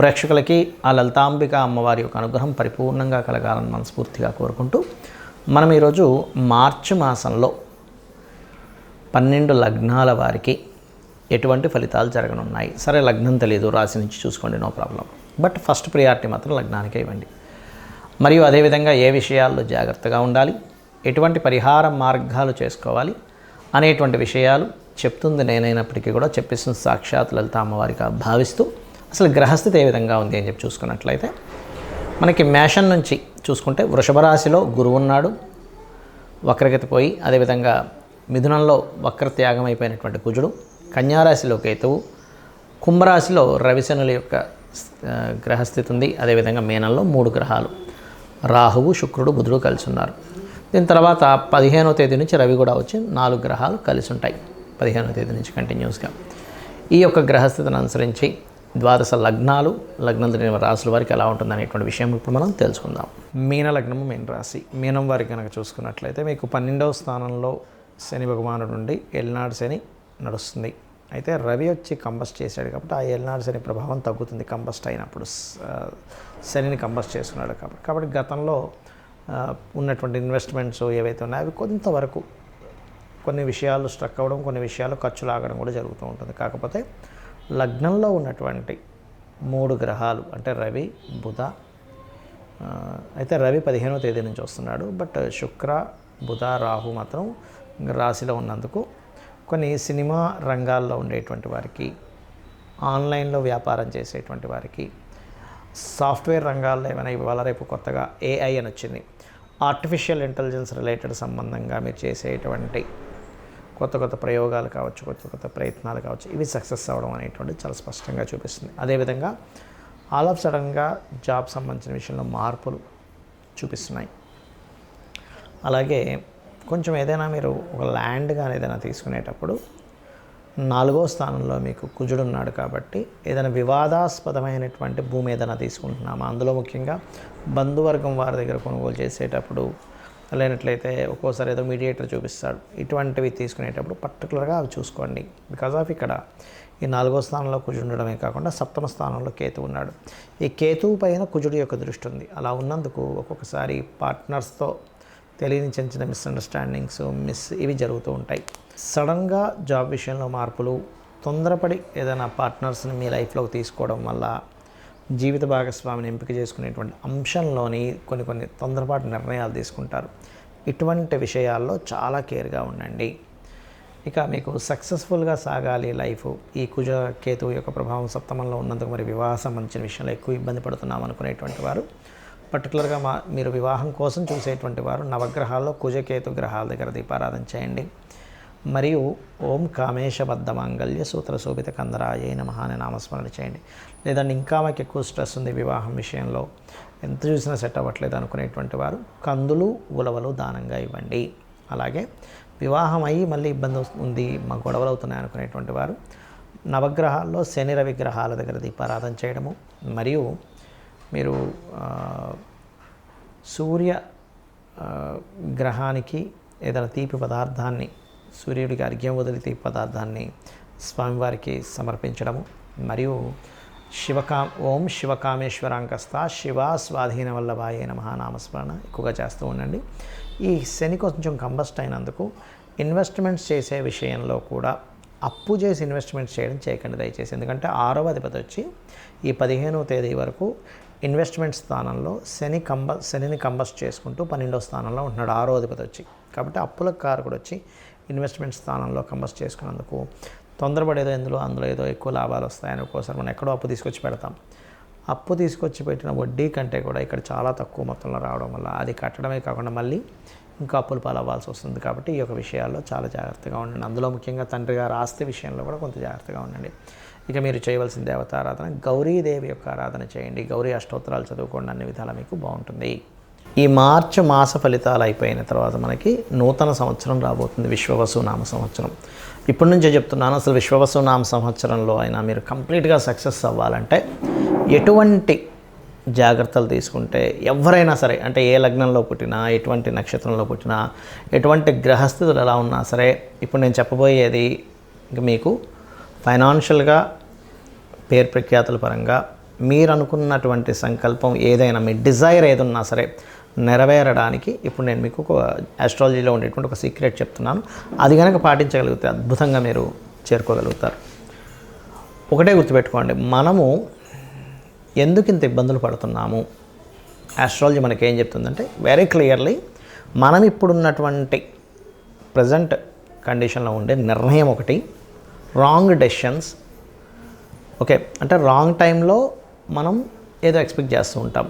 ప్రేక్షకులకి ఆ లలితాంబిక అమ్మవారి యొక్క అనుగ్రహం పరిపూర్ణంగా కలగాలని మనస్ఫూర్తిగా కోరుకుంటూ మనం ఈరోజు మార్చి మాసంలో 12 లగ్నాల వారికి ఎటువంటి ఫలితాలు జరగనున్నాయి. సరే, లగ్నం తెలియదు, రాశి నుంచి చూసుకోండి, no problem. But first priority మాత్రం లగ్నానికే ఇవ్వండి. మరియు అదేవిధంగా ఏ విషయాల్లో జాగ్రత్తగా ఉండాలి, ఎటువంటి పరిహార మార్గాలు చేసుకోవాలి అనేటువంటి విషయాలు చెప్తుంది నేనైనప్పటికీ కూడా చెప్పేసిన సాక్షాత్ లలిత అమ్మవారిగా భావిస్తూ అసలు గ్రహస్థితి ఏ విధంగా ఉంది అని చెప్పి చూసుకున్నట్లయితే మనకి మేషం నుంచి చూసుకుంటే వృషభ రాశిలో గురువు ఉన్నాడు, వక్రగతి పోయి. అదేవిధంగా మిథునంలో వక్రత్యాగం అయిపోయినటువంటి కుజుడు, కన్యారాశిలో కేతువు, కుంభరాశిలో రవిశనుల యొక్క గ్రహస్థితి ఉంది. అదేవిధంగా మీనంలో 3 గ్రహాలు రాహువు, శుక్రుడు, బుధుడు కలిసి ఉన్నారు. దీని తర్వాత 15వ తేదీ నుంచి రవి కూడా వచ్చి 4 గ్రహాలు కలిసి ఉంటాయి. 15వ తేదీ నుంచి కంటిన్యూస్గా ఈ యొక్క గ్రహస్థితిని అనుసరించి 12 లగ్నాలు, లగ్నం తెలియని రాశుల వారికి ఎలా ఉంటుంది అనేటువంటి విషయం ఇప్పుడు మనం తెలుసుకుందాం. మీన లగ్నము, మీన రాశి. మీనం వారికి కనుక చూసుకున్నట్లయితే మీకు 12వ స్థానంలో శని భగవానుడు నుండి ఏలినాడు శని నడుస్తుంది. అయితే రవి వచ్చి కంబస్ట్ చేశాడు కాబట్టి ఆ ఏలినాడు శని ప్రభావం తగ్గుతుంది. కంబస్ట్ అయినప్పుడు శనిని కంబస్ట్ చేసుకున్నాడు కాబట్టి గతంలో ఉన్నటువంటి ఇన్వెస్ట్మెంట్స్ ఏవైతే ఉన్నాయో అవి కొంతవరకు కొన్ని విషయాలు స్ట్రక్ అవ్వడం, కొన్ని విషయాలు ఖర్చులు ఆగడం కూడా జరుగుతూ ఉంటుంది. కాకపోతే లగ్నంలో ఉన్నటువంటి 3 గ్రహాలు అంటే రవి, బుధ, అయితే రవి 15వ తేదీ నుంచి వస్తున్నాడు. బట్ శుక్ర, బుధ, రాహు మాత్రం రాశిలో ఉన్నందుకు కొన్ని సినిమా రంగాల్లో ఉండేటువంటి వారికి, ఆన్లైన్లో వ్యాపారం చేసేటువంటి వారికి, సాఫ్ట్వేర్ రంగాల్లో ఏమైనా ఇవాళ రేపు కొత్తగా AI అని వచ్చింది, ఆర్టిఫిషియల్ ఇంటెలిజెన్స్ రిలేటెడ్ సంబంధంగా మీరు చేసేటువంటి కొత్త ప్రయోగాలు కావచ్చు, కొత్త ప్రయత్నాలు కావచ్చు, ఇవి సక్సెస్ అవ్వడం అనేటువంటిది చాలా స్పష్టంగా చూపిస్తుంది. అదేవిధంగా ఆల్ ఆఫ్ సడన్గా జాబ్ సంబంధించిన విషయంలో మార్పులు చూపిస్తున్నాయి. అలాగే కొంచెం ఏదైనా మీరు ఒక ల్యాండ్ కానీ ఏదైనా తీసుకునేటప్పుడు 4వ స్థానంలో మీకు కుజుడు ఉన్నాడు కాబట్టి ఏదైనా వివాదాస్పదమైనటువంటి భూమి ఏదైనా తీసుకుంటున్నామా, అందులో ముఖ్యంగా బంధువర్గం వారి దగ్గర కొనుగోలు చేసేటప్పుడు, లేనట్లయితే ఒక్కోసారి ఏదో మీడియేటర్ చూపిస్తాడు, ఇటువంటివి తీసుకునేటప్పుడు పర్టికులర్గా అవి చూసుకోండి. బికాజ్ ఆఫ్ ఇక్కడ ఈ 4వ స్థానంలో కుజుడు ఉండడమే కాకుండా 7వ స్థానంలో కేతు ఉన్నాడు. ఈ కేతువు పైన కుజుడు యొక్క దృష్టి ఉంది. అలా ఉన్నందుకు ఒక్కొక్కసారి పార్ట్నర్స్తో తెలియని చిన్న మిస్అండర్స్టాండింగ్స్ ఇవి జరుగుతూ ఉంటాయి. సడన్గా జాబ్ విషయంలో మార్పులు, తొందరపడి ఏదైనా పార్ట్నర్స్ని మీ లైఫ్లోకి తీసుకోవడం వల్ల జీవిత భాగస్వామిని ఎంపిక చేసుకునేటువంటి అంశంలోని కొన్ని తొందరపాటు నిర్ణయాలు తీసుకుంటారు. ఇటువంటి విషయాల్లో చాలా కేర్గా ఉండండి. ఇక మీకు సక్సెస్ఫుల్గా సాగాలి లైఫ్, ఈ కుజ కేతువు యొక్క ప్రభావం సప్తమంలో ఉన్నందుకు మరి వివాహ సంబంధించిన విషయంలో ఎక్కువ ఇబ్బంది పడుతున్నాం అనుకునేటువంటి వారు, పర్టికులర్గా మీరు వివాహం కోసం చూసేటువంటి వారు నవగ్రహాల్లో కుజకేతు గ్రహాల దగ్గర దీపారాధన చేయండి. మరియు ఓం కామేశబద్ధ మాంగళ్య సూత్ర శోభిత కందరాయ నమః అనే నామస్మరణ చేయండి. లేదంటే ఇంకా మాకు ఎక్కువ స్ట్రెస్ ఉంది వివాహం విషయంలో, ఎంత చూసినా సెట్ అవ్వట్లేదు అనుకునేటువంటి వారు కందులు, ఉలవలు దానంగా ఇవ్వండి. అలాగే వివాహం అయ్యి మళ్ళీ ఇబ్బంది ఉంది, మా గొడవలు అవుతున్నాయి అనుకునేటువంటి వారు నవగ్రహాల్లో శని రవి గ్రహాల దగ్గర దీపారాధన చేయడము, మరియు మీరు సూర్య గ్రహానికి ఏదైనా తీపి పదార్థాన్ని, సూర్యుడికి అర్ఘ్యం వదిలి తీపి పదార్థాన్ని స్వామివారికి సమర్పించడము, మరియు ఓం శివకామేశ్వరాంకస్త శివ స్వాధీన వల్లభాయ నమః నామస్మరణ ఎక్కువగా చేస్తూ ఉండండి. ఈ శని కొంచెం కంబస్ట్ అయినందుకు ఇన్వెస్ట్మెంట్స్ చేసే విషయంలో కూడా అప్పు చేసి ఇన్వెస్ట్మెంట్స్ చేయకండి దయచేసి. ఎందుకంటే 6వ అధిపతి వచ్చి ఈ 15వ తేదీ వరకు ఇన్వెస్ట్మెంట్ స్థానంలో శనిని కంబస్ట్ చేసుకుంటూ 12వ స్థానంలో ఉంటున్నాడు 6వ అధిపతి వచ్చి. కాబట్టి అప్పులకు కారకుడు వచ్చి ఇన్వెస్ట్మెంట్ స్థానంలో కంబస్ట్ చేసుకున్నందుకు తొందరపడేదో అందులో ఏదో ఎక్కువ లాభాలు వస్తాయని ఒక్కోసారి మనం ఎక్కడో అప్పు తీసుకొచ్చి పెడతాం. అప్పు తీసుకొచ్చి పెట్టిన వడ్డీ కంటే కూడా ఇక్కడ చాలా తక్కువ మొత్తంలో రావడం వల్ల అది కట్టడమే కాకుండా మళ్ళీ ఇంకా అప్పులు పాలవ్వాల్సి వస్తుంది. కాబట్టి ఈ యొక్క విషయాల్లో చాలా జాగ్రత్తగా ఉండండి. అందులో ముఖ్యంగా తండ్రి గారు ఆస్తి విషయంలో కూడా కొంత జాగ్రత్తగా ఉండండి. ఇక మీరు చేయవలసిన దేవతారాధన గౌరీదేవి యొక్క ఆరాధన చేయండి. గౌరీ అష్టోత్తరాలు చదువుకోండి, అన్ని విధాలా మీకు బాగుంటుంది. ఈ మార్చి మాస ఫలితాలు అయిపోయిన తర్వాత మనకి నూతన సంవత్సరం రాబోతుంది, విశ్వవసు నామ సంవత్సరం. ఇప్పటి నుంచే చెప్తున్నాను, అసలు విశ్వవసు నామ సంవత్సరంలో అయినా మీరు కంప్లీట్గా సక్సెస్ అవ్వాలంటే ఎటువంటి జాగ్రత్తలు తీసుకుంటే ఎవరైనా సరే, అంటే ఏ లగ్నంలో పుట్టినా, ఎటువంటి నక్షత్రంలో పుట్టినా, ఎటువంటి గ్రహస్థితులు ఎలా ఉన్నా సరే, ఇప్పుడు నేను చెప్పబోయేది మీకు ఫైనాన్షియల్గా పేరు ప్రఖ్యాతుల పరంగా మీరు అనుకున్నటువంటి సంకల్పం ఏదైనా, మీ డిజైర్ ఏదున్నా సరే నెరవేరడానికి ఇప్పుడు నేను మీకు ఒక ఆస్ట్రాలజీలో ఉండేటువంటి ఒక సీక్రెట్ చెప్తున్నాను. అది కనుక పాటించగలిగితే అద్భుతంగా మీరు చేరుకోగలుగుతారు. ఒకటే గుర్తుపెట్టుకోండి, మనము ఎందుకు ఇంత ఇబ్బందులు పడుతున్నాము, ఆస్ట్రాలజీ మనకేం చెప్తుందంటే వెరీ క్లియర్లీ, మనం ఇప్పుడున్నటువంటి ప్రజెంట్ కండిషన్లో ఉండే నిర్ణయం ఒకటి, రాంగ్ డెసిషన్స్. ఓకే, అంటే రాంగ్ టైంలో మనం ఏదో ఎక్స్పెక్ట్ చేస్తూ ఉంటాం.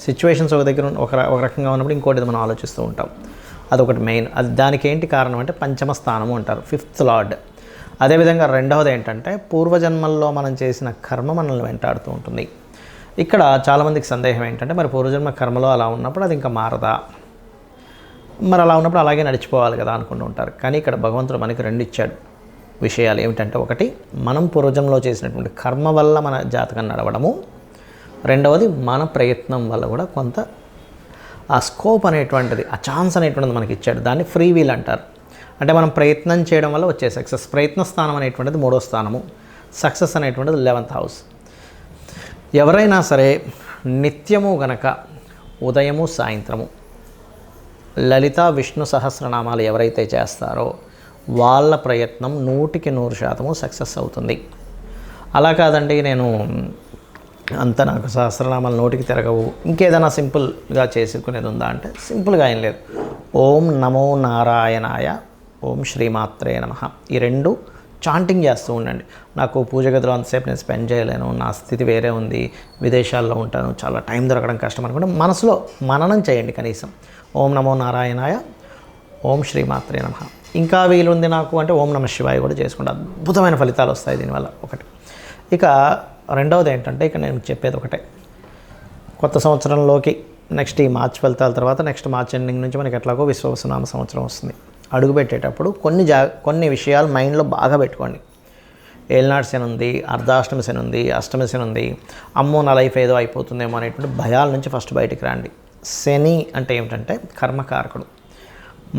సిచ్యువేషన్స్ ఒక దగ్గర ఒక రకంగా ఉన్నప్పుడు ఇంకోటి మనం ఆలోచిస్తూ ఉంటాం. అదొకటి మెయిన్. అది దానికి ఏంటి కారణం అంటే పంచమ స్థానము అంటారు, 5th లార్డ్. అదేవిధంగా రెండవది ఏంటంటే పూర్వజన్మల్లో మనం చేసిన కర్మ మనల్ని వెంటాడుతూ ఉంటుంది. ఇక్కడ చాలామందికి సందేహం ఏంటంటే మరి పూర్వజన్మ కర్మలో అలా ఉన్నప్పుడు అది ఇంకా మారదా, మరి అలా ఉన్నప్పుడు అలాగే నడిచిపోవాలి కదా అనుకుంటూ ఉంటారు. కానీ ఇక్కడ భగవంతుడు మనకి 2 ఇచ్చాడు విషయాలు. ఏమిటంటే ఒకటి, మనం పూర్వజన్మలో చేసినటువంటి కర్మ వల్ల మన జాతకం నడవడము, రెండవది మన ప్రయత్నం వల్ల కూడా కొంత ఆ స్కోప్ అనేటువంటిది, ఆ ఛాన్స్ అనేటువంటిది మనకి ఇచ్చాడు. దాన్ని ఫ్రీ వీల్ అంటారు. అంటే మనం ప్రయత్నం చేయడం వల్ల వచ్చే సక్సెస్. ప్రయత్న స్థానం అనేటువంటిది 3వ స్థానము, సక్సెస్ అనేటువంటిది 11th హౌస్. ఎవరైనా సరే నిత్యము గనక ఉదయము సాయంత్రము లలిత విష్ణు సహస్రనామాలు ఎవరైతే చేస్తారో వాళ్ళ ప్రయత్నం 100% సక్సెస్ అవుతుంది. అలా కాదండి నేను నాకు సహస్రనామాలు నోటికి తిరగవు, ఇంకేదైనా సింపుల్గా చేసుకునేది ఉందా అంటే సింపుల్గా ఏం లేదు. ఓం నమో నారాయణాయ, ఓం శ్రీమాత్రే నమః, ఈ 2 చాంటింగ్ చేస్తూ ఉండండి. నాకు పూజ గదిలో అంతసేపు నేను స్పెండ్ చేయలేను, నా స్థితి వేరే ఉంది, విదేశాల్లో ఉంటాను, చాలా టైం దొరకడం కష్టం అనుకుంటే మనసులో మననం చేయండి కనీసం. ఓం నమో నారాయణాయ, ఓం శ్రీమాత్రే నమః. ఇంకా వీలుంది నాకు అంటే ఓం నమః శివాయ కూడా చేసుకుంటే అద్భుతమైన ఫలితాలు వస్తాయి దీనివల్ల. ఒకటి. ఇక రెండవది ఏంటంటే ఇక నేను చెప్పేది ఒకటే, కొత్త సంవత్సరంలోకి నెక్స్ట్ ఈ మార్చ్ ఫలితాల తర్వాత నెక్స్ట్ మార్చ్ ఎండింగ్ నుంచి మనకి ఎట్లాగో విశ్వవసునామ సంవత్సరం వస్తుంది. అడుగుపెట్టేటప్పుడు కొన్ని విషయాలు మైండ్లో బాగా పెట్టుకోండి. ఏలినాడు శని ఉంది, అర్ధాష్టమి శని ఉంది, అష్టమి శని ఉంది, అమ్మో నా లైఫ్ ఏదో అయిపోతుందేమో అనేటువంటి భయాల నుంచి ఫస్ట్ బయటికి రండి. శని అంటే ఏమిటంటే కర్మకారకుడు.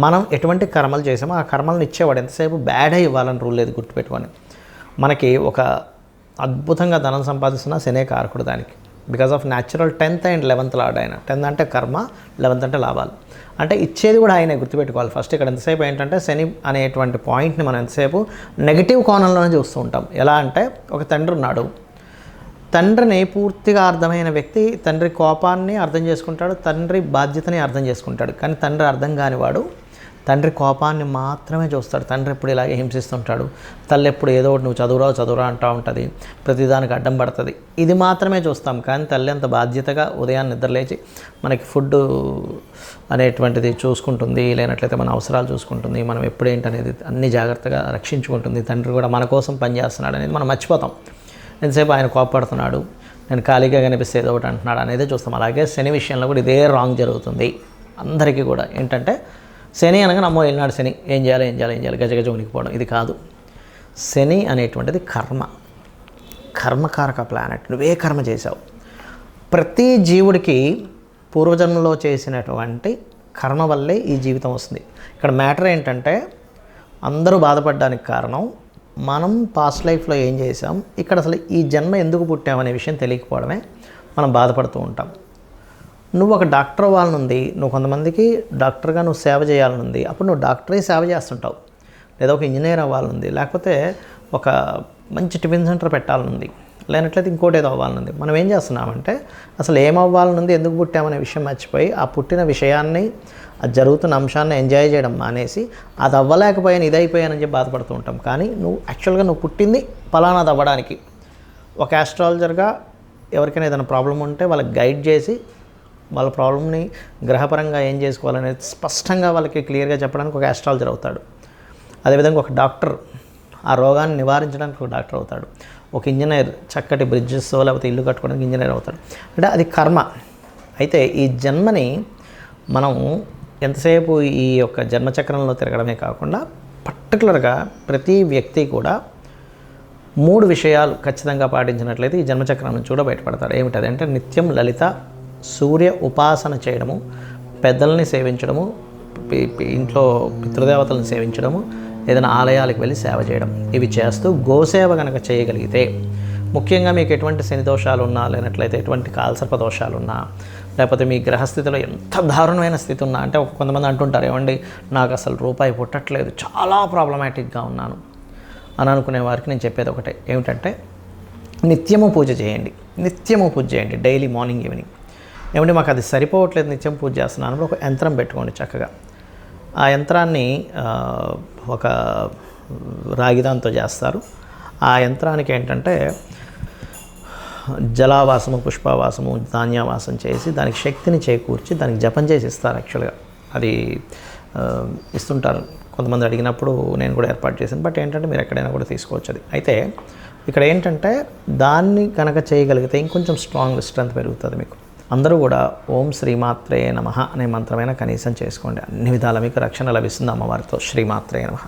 మనం ఎటువంటి కర్మలు చేసామో ఆ కర్మలను ఇచ్చేవాడు. ఎంతసేపు బ్యాడ్ అయి ఇవ్వాలని రూల్ లేదు, గుర్తుపెట్టుకొని. మనకి ఒక అద్భుతంగా ధనం సంపాదిస్తున్న శనే కారకుడు దానికి. Because of natural 10th and 11th lord ఆయన. 10th అంటే కర్మ, 11th అంటే లాభాలు. అంటే ఇచ్చేది కూడా ఆయనే, గుర్తుపెట్టుకోవాలి. ఫస్ట్ ఇక్కడ ఎంతసేపు ఏంటంటే శని అనేటువంటి పాయింట్ని మనం ఎంతసేపు నెగిటివ్ కోణంలోనే చూస్తూ ఉంటాం. ఎలా అంటే ఒక తండ్రి ఉన్నాడు, తండ్రిని పూర్తిగా అర్థమైన వ్యక్తి తండ్రి కోపాన్ని అర్థం చేసుకుంటాడు, తండ్రి బాధ్యతని అర్థం చేసుకుంటాడు. కానీ తండ్రి అర్థం కానివాడు తండ్రి కోపాన్ని మాత్రమే చూస్తాడు. తండ్రి ఎప్పుడు ఇలాగే హింసిస్తుంటాడు, తల్లి ఎప్పుడు ఏదో ఒకటి నువ్వు చదువురా అంటూ ఉంటుంది, ప్రతిదానికి అడ్డం పడుతుంది. ఇది మాత్రమే చూస్తాం. కానీ తల్లి అంత బాధ్యతగా ఉదయాన్నే నిద్రలేచి మనకి ఫుడ్ అనేటువంటిది చూసుకుంటుంది, లేనట్లయితే మన అవసరాలు చూసుకుంటుంది, మనం ఎప్పుడేంటనేది అన్ని జాగ్రత్తగా రక్షించుకుంటుంది. తండ్రి కూడా మన కోసం పనిచేస్తున్నాడు అనేది మనం మర్చిపోతాం. ఎంతసేపు ఆయన కోపడుతున్నాడు, నేను ఖాళీగా కనిపిస్తే ఏదో ఒకటి అంటున్నాడు అనేది చూస్తాం. అలాగే శని విషయంలో కూడా ఇదే రాంగ్ జరుగుతుంది అందరికీ కూడా. ఏంటంటే శని అనగా నమ్మో వెళ్ళినాడు శని, ఏం చేయాలి గజగజ ఉనికిపోవడం. ఇది కాదు. శని అనేటువంటిది కర్మకారక ప్లానెట్. నువ్వే కర్మ చేశావు. ప్రతి జీవుడికి పూర్వజన్మలో చేసినటువంటి కర్మ వల్లే ఈ జీవితం వస్తుంది. ఇక్కడ మ్యాటర్ ఏంటంటే అందరూ బాధపడడానికి కారణం మనం పాస్ట్ లైఫ్లో ఏం చేసాం, ఇక్కడ అసలు ఈ జన్మ ఎందుకు పుట్టామనే విషయం తెలియకపోవడమే మనం బాధపడుతూ ఉంటాం. నువ్వు ఒక డాక్టర్ అవ్వాలనుంది, నువ్వు కొంతమందికి డాక్టర్గా నువ్వు సేవ చేయాలనుంది, అప్పుడు నువ్వు డాక్టరే సేవ చేస్తుంటావు. లేదా ఒక ఇంజనీర్ అవ్వాలనుంది, లేకపోతే ఒక మంచి టిఫిన్ సెంటర్ పెట్టాలనుంది, లేనట్లయితే ఇంకోటి ఏదో అవ్వాలనుంది. మనం ఏం చేస్తున్నామంటే అసలు ఏమవ్వాలనుంది, ఎందుకు పుట్టామనే విషయం మర్చిపోయి ఆ పుట్టిన విషయాన్ని, అది జరుగుతున్న అంశాన్ని ఎంజాయ్ చేయడం మానేసి అది అవ్వలేకపోయాను ఇది అయిపోయానని చెప్పి బాధపడుతూ ఉంటాం. కానీ నువ్వు యాక్చువల్గా నువ్వు పుట్టింది ఫలానాది అవ్వడానికి. ఒక ఆస్ట్రాలజర్గా ఎవరికైనా ఏదైనా ప్రాబ్లం ఉంటే వాళ్ళకి గైడ్ చేసి వాళ్ళ ప్రాబ్లమ్ని గ్రహపరంగా ఏం చేసుకోవాలనేది స్పష్టంగా వాళ్ళకి క్లియర్గా చెప్పడానికి ఒక ఆస్ట్రాలజర్ అవుతాడు. అదేవిధంగా ఒక డాక్టర్ ఆ రోగాన్ని నివారించడానికి ఒక డాక్టర్ అవుతాడు. ఒక ఇంజనీర్ చక్కటి బ్రిడ్జెస్ లేకపోతే ఇల్లు కట్టుకోవడానికి ఇంజనీర్ అవుతాడు. అంటే అది కర్మ. అయితే ఈ జన్మని మనం ఎంతసేపు ఈ యొక్క జన్మచక్రంలో తిరగడమే కాకుండా పర్టికులర్గా ప్రతి వ్యక్తి కూడా 3 విషయాలు ఖచ్చితంగా పాటించినట్లయితే ఈ జన్మచక్రం నుంచి కూడా బయటపడతారు. ఏమిటది అంటే నిత్యం లలిత సూర్య ఉపాసన చేయడము, పెద్దల్ని సేవించడము, ఇంట్లో పితృదేవతలను సేవించడము, ఏదైనా ఆలయాలకు వెళ్ళి సేవ చేయడం. ఇవి చేస్తూ గోసేవ కనుక చేయగలిగితే ముఖ్యంగా మీకు ఎటువంటి శని దోషాలు ఉన్నా, లేనట్లయితే ఎటువంటి కాలసర్ప దోషాలు ఉన్నా, లేకపోతే మీ గ్రహస్థితిలో ఎంత దారుణమైన స్థితి ఉన్నా, అంటే కొంతమంది అంటుంటారు ఏమండి నాకు అసలు రూపాయి పుట్టట్లేదు, చాలా ప్రాబ్లమాటిక్గా ఉన్నాను అని అనుకునే వారికి నేను చెప్పేది ఒకటే, ఏమిటంటే నిత్యము పూజ చేయండి. నిత్యము పూజ చేయండి, డైలీ మార్నింగ్ ఈవినింగ్. ఏమంటే మాకు అది సరిపోవట్లేదు, నిత్యం పూజ చేస్తున్నాను, ఒక యంత్రం పెట్టుకోండి చక్కగా. ఆ యంత్రాన్ని ఒక రాగిదాంతో చేస్తారు. ఆ యంత్రానికి ఏంటంటే జలావాసము, పుష్పావాసము, ధాన్యావాసం చేసి దానికి శక్తిని చేకూర్చి దానికి జపం చేసి ఇస్తారు. యాక్చువల్గా అది ఇస్తుంటారు, కొంతమంది అడిగినప్పుడు నేను కూడా ఏర్పాటు చేశాను. బట్ ఏంటంటే మీరు ఎక్కడైనా కూడా తీసుకోవచ్చు అది. అయితే ఇక్కడ ఏంటంటే దాన్ని కనుక చేయగలిగితే ఇంకొంచెం స్ట్రెంత్ పెరుగుతుంది మీకు. అందరూ కూడా ఓం శ్రీమాత్రే నమః అనే మంత్రమైన కనీసం చేసుకోండి. అన్ని విధాల మీకు రక్షణ లభిస్తుంది అమ్మవారితో. శ్రీమాత్రే నమః.